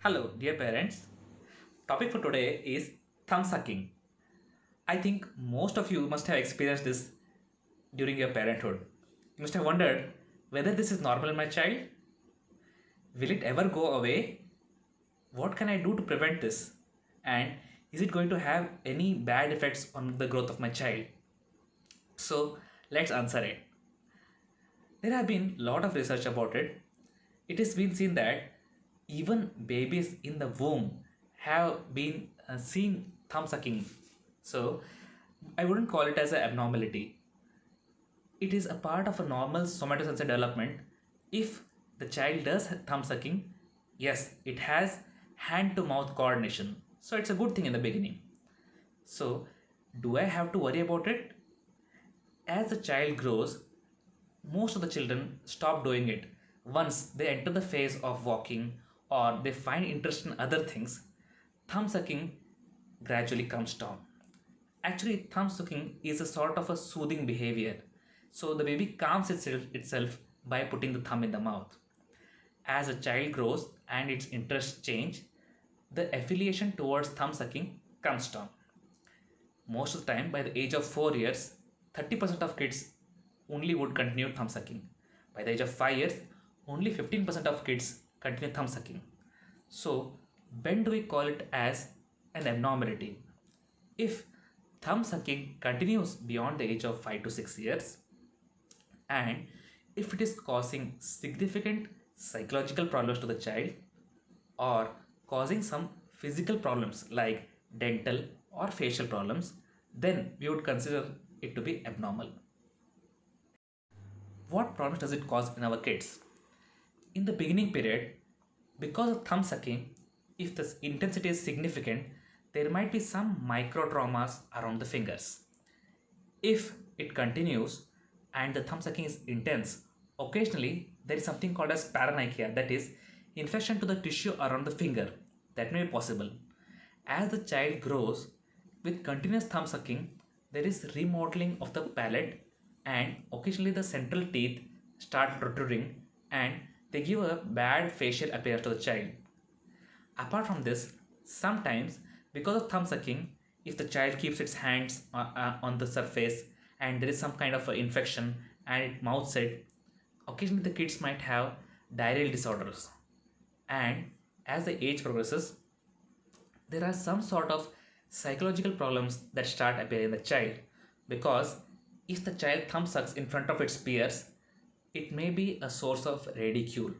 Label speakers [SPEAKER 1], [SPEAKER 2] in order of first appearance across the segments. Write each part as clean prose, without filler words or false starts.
[SPEAKER 1] Hello, dear parents. Topic for today is thumb sucking. I think most of you must have experienced this during your parenthood. You must have wondered whether this is normal in my child. Will it ever go away? What can I do to prevent this? And is it going to have any bad effects on the growth of my child? So let's answer it. There have been a lot of research about it. It has been seen that even babies in the womb have been seen thumb sucking. So I wouldn't call it as an abnormality. It is a part of a normal somatosensor development. If the child does thumb sucking, yes, it has hand to mouth coordination. So it's a good thing in the beginning. So do I have to worry about it? As the child grows, most of the children stop doing it once they enter the phase of walking or they find interest in other things. Thumb sucking gradually comes down. Actually, thumb sucking is a sort of a soothing behavior. So the baby calms itself by putting the thumb in the mouth. As a child grows and its interests change, the affiliation towards thumb sucking comes down. Most of the time, by the age of 4 years, 30% of kids only would continue thumb sucking. By the age of 5 years, only 15% of kids continue thumb sucking. So, when do we call it as an abnormality? If thumb sucking continues beyond the age of 5 to 6 years, and if it is causing significant psychological problems to the child or causing some physical problems like dental or facial problems, then we would consider it to be abnormal. What problems does it cause in our kids? In the beginning period, because of thumb sucking, if the intensity is significant, there might be some micro traumas around the fingers. If it continues and the thumb sucking is intense, occasionally there is something called as paranychia, that is, infection to the tissue around the finger. That may be possible. As the child grows, with continuous thumb sucking, there is remodeling of the palate and occasionally the central teeth start protruding and they give a bad facial appearance to the child. Apart from this, sometimes because of thumb sucking, if the child keeps its hands on the surface and there is some kind of infection and it mouths it, occasionally the kids might have diarrheal disorders. And as the age progresses, there are some sort of psychological problems that start appearing in the child, because if the child thumb sucks in front of its peers, it may be a source of ridicule.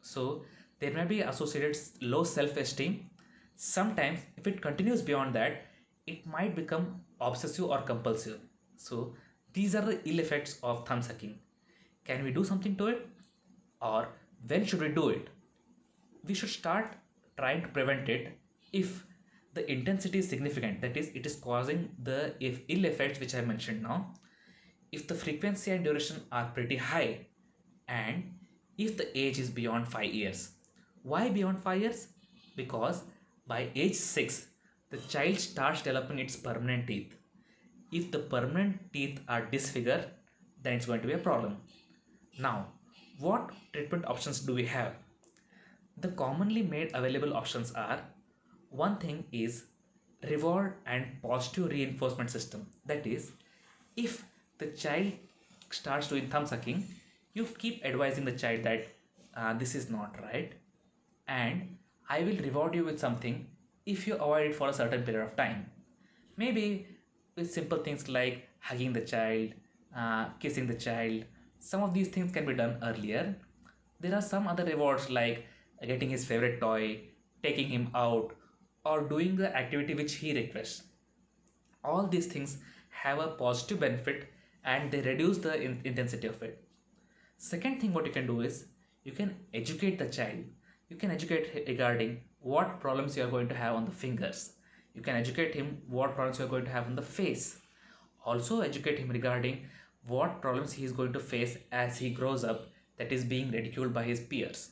[SPEAKER 1] So there may be associated low self-esteem. Sometimes if it continues beyond that, it might become obsessive or compulsive. So these are the ill effects of thumb sucking. Can we do something to it, or when should we do it? We should start trying to prevent it if the intensity is significant, that is, it is causing the if ill effects which I mentioned now, if the frequency and duration are pretty high, and if the age is beyond 5 years. Why beyond 5 years? Because by age 6 the child starts developing its permanent teeth. If the permanent teeth are disfigured, then it's going to be a problem. Now, what treatment options do we have? The commonly made available options are, one thing is reward and positive reinforcement system. That is, if the child starts doing thumb sucking, you keep advising the child that this is not right, and I will reward you with something if you avoid it for a certain period of time. Maybe with simple things like hugging the child, kissing the child. Some of these things can be done earlier. There are some other rewards like getting his favorite toy, taking him out, or doing the activity which he requests. All these things have a positive benefit and they reduce the intensity of it. Second thing what you can do is you can educate the child. You can educate regarding what problems you are going to have on the fingers. You can educate him what problems you are going to have on the face. Also educate him regarding what problems he is going to face as he grows up, that is being ridiculed by his peers.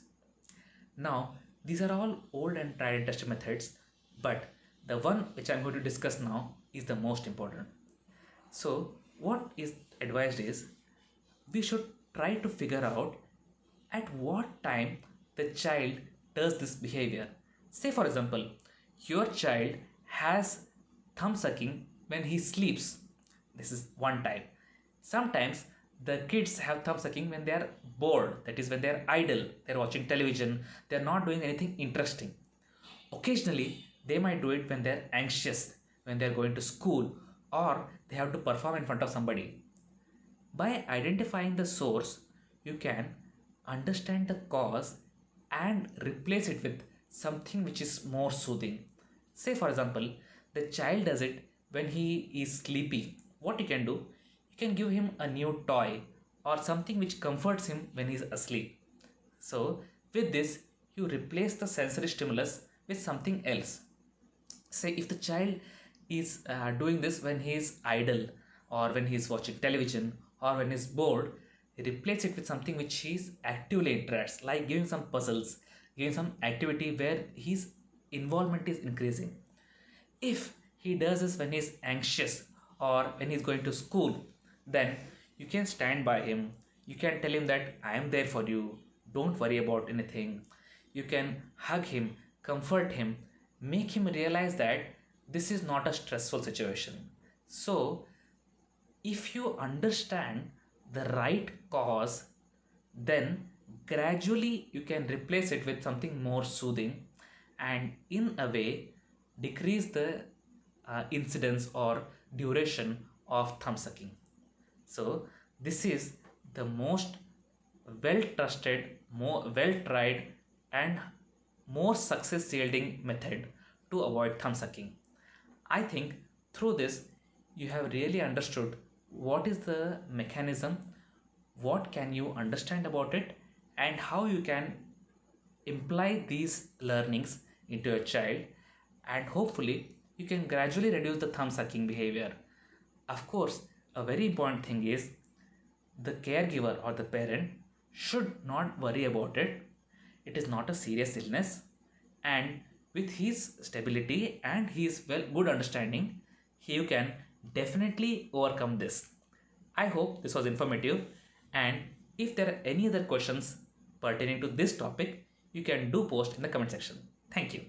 [SPEAKER 1] Now, these are all old and tried and tested methods, but the one which I'm going to discuss now is the most important. So, what is advised is we should try to figure out at what time the child does this behavior. Say for example, your child has thumb sucking when he sleeps. This is one type. Sometimes the kids have thumb sucking when they are bored, that is when they are idle, they are watching television, they are not doing anything interesting. Occasionally they might do it when they are anxious, when they are going to school, or they have to perform in front of somebody. By identifying the source, you can understand the cause and replace it with something which is more soothing. Say, for example, the child does it when he is sleepy. What you can do? You can give him a new toy or something which comforts him when he is asleep. So, with this, you replace the sensory stimulus with something else. Say if the child is doing this when he is idle, or when he is watching television, or when he is bored, replace it with something which he is actively interested, like giving some puzzles, giving some activity where his involvement is increasing. If he does this when he is anxious or when he is going to school, then you can stand by him. You can tell him that I am there for you. Don't worry about anything. You can hug him, comfort him, make him realize that this is not a stressful situation. So, if you understand the right cause, then gradually you can replace it with something more soothing, and in a way decrease the incidence or duration of thumb sucking. So this is the most well trusted, more well tried, and more success yielding method to avoid thumb sucking. I think through this you have really understood what is the mechanism, what can you understand about it, and how you can imply these learnings into a child, and hopefully you can gradually reduce the thumb sucking behavior. Of course, a very important thing is the caregiver or the parent should not worry about it. It is not a serious illness, and with his stability and his well good understanding, he can definitely overcome this. I hope this was informative, and if there are any other questions pertaining to this topic, you can do post in the comment section. Thank you.